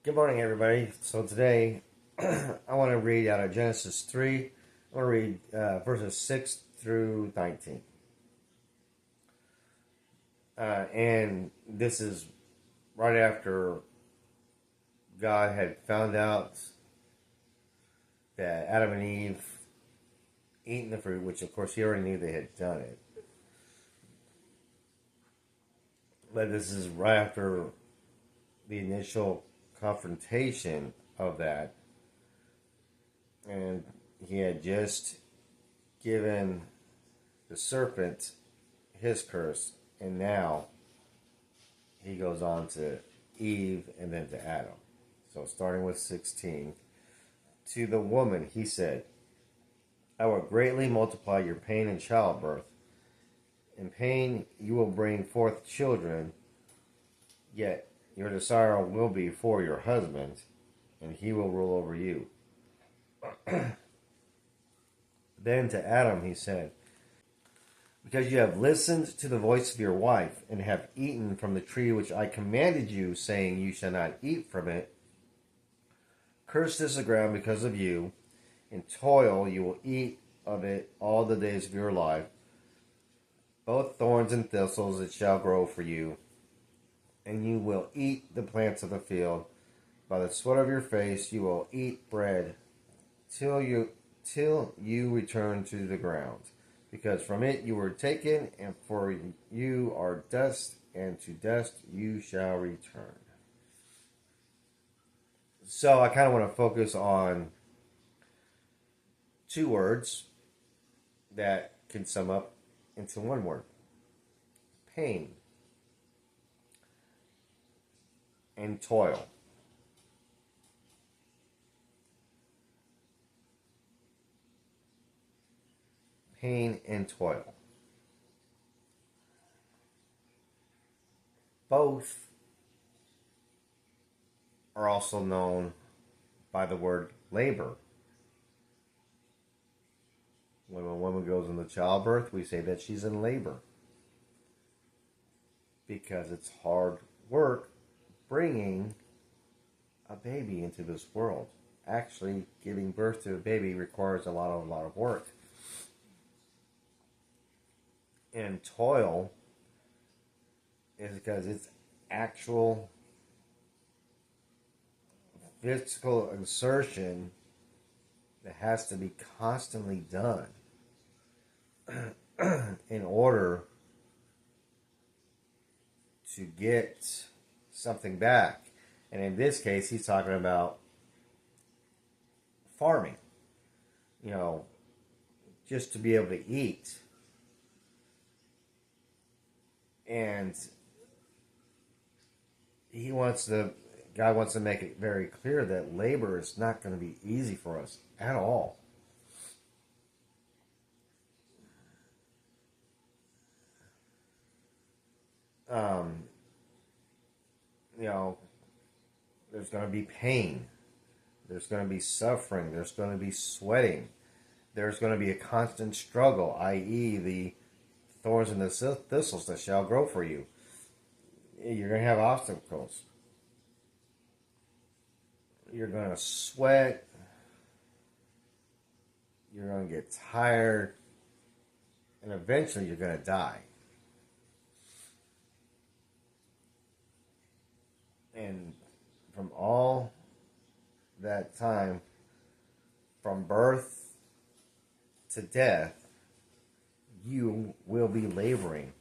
Good morning, everybody. So today, I want to read out of Genesis 3. I want to read verses 6 through 19. And this is right after God had found out that Adam and Eve eaten the fruit, which of course he already knew they had done it. But this is right after the initial confrontation of that. And he had just given the serpent his curse, and now he goes on to Eve and then to Adam. So starting with 16. To the woman he said, I will greatly multiply your pain in childbirth. In pain you will bring forth children, yet your desire will be for your husband, and he will rule over you. Then to Adam he said, because you have listened to the voice of your wife, and have eaten from the tree which I commanded you, saying, you shall not eat from it, cursed is the ground because of you. In toil you will eat of it all the days of your life. Both thorns and thistles it shall grow for you, and you will eat the plants of the field. By the sweat of your face you will eat bread till you return to the ground, because from it you were taken, and for you are dust, and to dust you shall return. So I kind of want to focus on two words that can sum up into one word: pain and toil. Pain and toil. Both are also known by the word labor. When a woman goes into childbirth, we say that she's in labor, because it's hard work bringing a baby into this world. Actually, giving birth to a baby requires a lot of work. And toil is because it's actual physical exertion that has to be constantly done in order to get something back. And in this case, he's talking about farming. You know, just to be able to eat. And God wants to make it very clear that labor is not going to be easy for us at all. You know, there's going to be pain. There's going to be suffering. There's going to be sweating. There's going to be a constant struggle, i.e. the thorns and the thistles that shall grow for you. You're going to have obstacles. You're going to sweat. You're going to get tired. And eventually you're going to die. And from all that time, from birth to death, you will be laboring.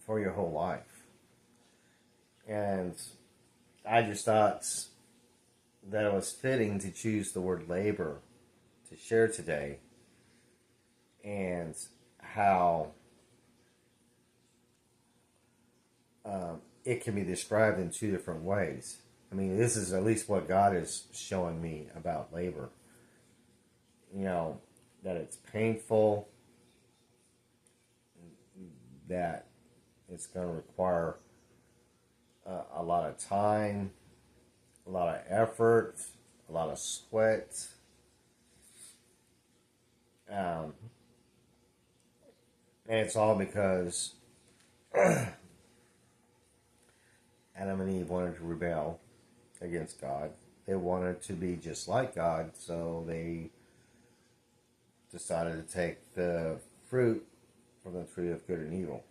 For your whole life. And I just thought that it was fitting to choose the word labor to share today, and how it can be described in two different ways. I mean, this is at least what God is showing me about labor. You know, that it's painful, that it's going to require a lot of time, a lot of effort, a lot of sweat. And it's all because Adam and Eve wanted to rebel against God. They wanted to be just like God, so they decided to take the fruit from the tree of good and evil.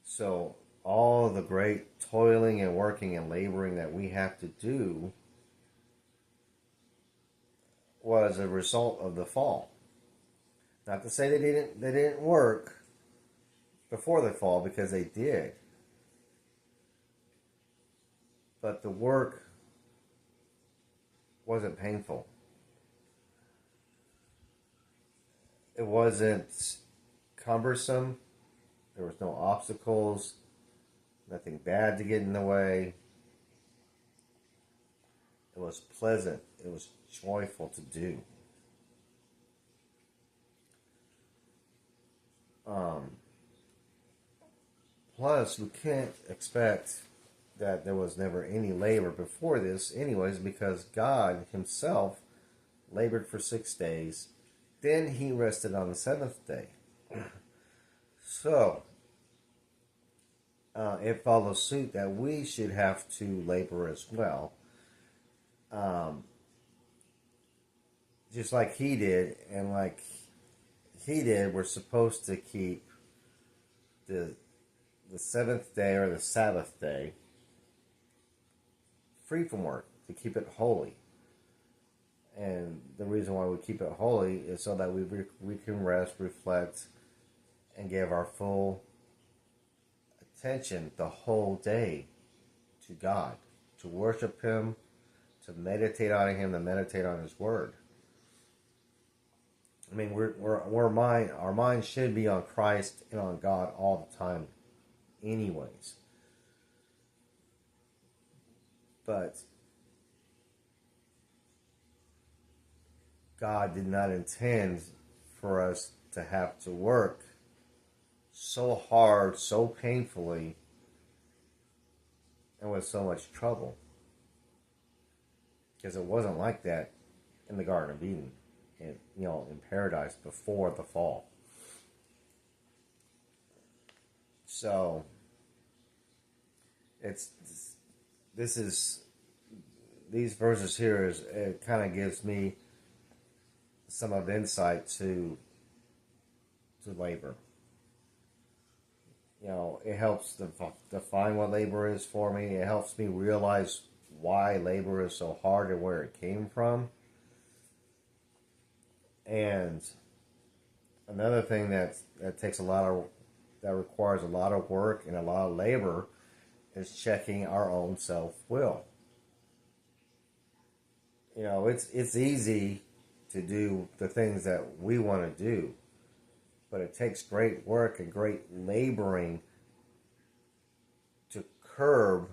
So all the great toiling and working and laboring that we have to do was a result of the fall. Not to say they didn't work before the fall, because they did. But the work wasn't painful. It wasn't cumbersome. There was no obstacles, nothing bad to get in the way. It was pleasant. It was joyful to do. Plus, we can't expect that there was never any labor before this, anyways, because God Himself labored for 6 days. Then He rested on the seventh day. So, it follows suit that we should have to labor as well. Just like He did, and like He did, we're supposed to keep the seventh day, or the Sabbath day, free from work, to keep it holy. And the reason why we keep it holy is so that we can rest, reflect, and give our full attention the whole day to God, to worship Him, to meditate on Him, to meditate on His Word. I mean, our mind should be on Christ and on God all the time, anyways. But God did not intend for us to have to work so hard, so painfully, and with so much trouble. Because it wasn't like that in the Garden of Eden, in paradise before the fall. So these verses here it kind of gives me some of insight to labor. It helps define what labor is for me. It helps me realize why labor is so hard and where it came from. And another thing that requires a lot of work and a lot of labor is checking our own self-will. It's easy to do the things that we want to do, but it takes great work and great laboring to curb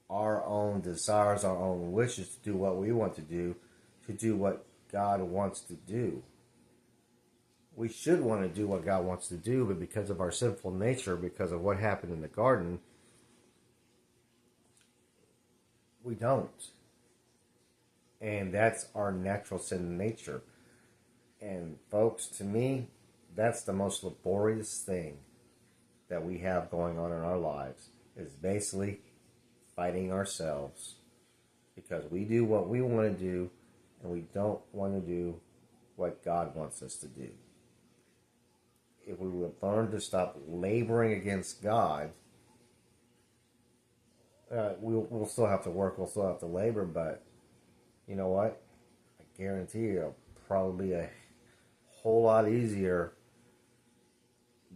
our own desires, our own wishes to do what we want to do what God wants to do. We should want to do what God wants to do, but because of our sinful nature, because of what happened in the garden, we don't. And that's our natural sin nature. And folks, to me, that's the most laborious thing that we have going on in our lives, is basically fighting ourselves, because we do what we want to do and we don't want to do what God wants us to do. If we would learn to stop laboring against God, we'll still have to work, we'll still have to labor, but you know what? I guarantee you it'll probably be a whole lot easier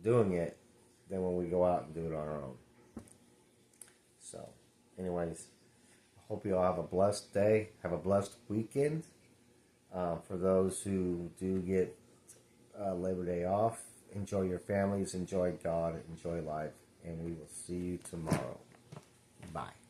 doing it than when we go out and do it on our own. So, anyways, I hope you all have a blessed day, have a blessed weekend. For those who do get Labor Day off, enjoy your families, enjoy God, enjoy life, and we will see you tomorrow. Bye.